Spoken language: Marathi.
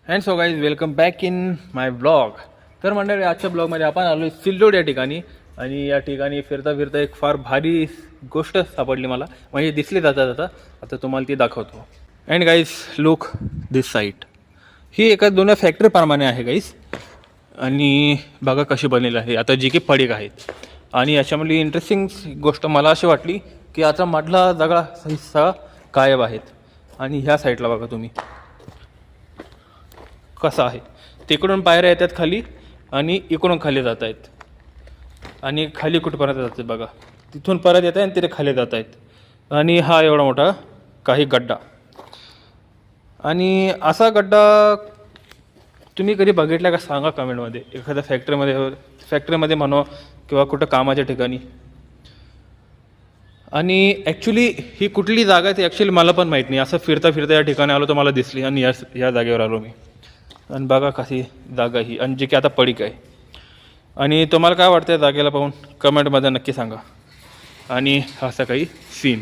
And so guys welcome back in my blog. तर मंडळी आजच्या ब्लॉगमध्ये आपण आलो सिल्लोड या ठिकाणी. आणि या ठिकाणी फिरता फिरता एक फार भारी गोष्ट सापडली मला, म्हणजे दिसली जाता जाता. आता तुम्हाला ती दाखवतो. And guys look this site. ही एका दोन फॅक्टरीप्रमाणे आहे गाईज. आणि बघा कशी बनलेली आहे. आता जी की पडीक आहेत. आणि याच्यामध्ये इंटरेस्टिंग गोष्ट मला अशी वाटली की आता मधला जागा हिस्सा गायब आहेत. आणि ह्या साईडला बघा तुम्ही कसं आहे. तिकडून पायऱ्या येतात खाली आणि इकडून खाली जात आहेत. आणि खाली कुठपर्यंत जाते बघा. तिथून परत येत आहे आणि तिथे खाली जात आहेत. आणि हा एवढा मोठा काही गड्डा. आणि असा गड्डा तुम्ही कधी बघितला का सांगा कमेंटमध्ये. एखाद्या फॅक्टरीमध्ये म्हणा किंवा कुठं कामाच्या ठिकाणी. आणि ॲक्च्युली ही कुठली जागा आहे ती ॲक्च्युली मला पण माहीत नाही. असं फिरता फिरता या ठिकाणी आलो तर मला दिसली आणि या जागेवर आलो मी. आणि बघा कशी जागा ही, आणि जी की आता पडीक आहे. आणि तुम्हाला काय वाटतं जागेला पाहून कमेंटमध्ये नक्की सांगा. आणि असा काही सीन.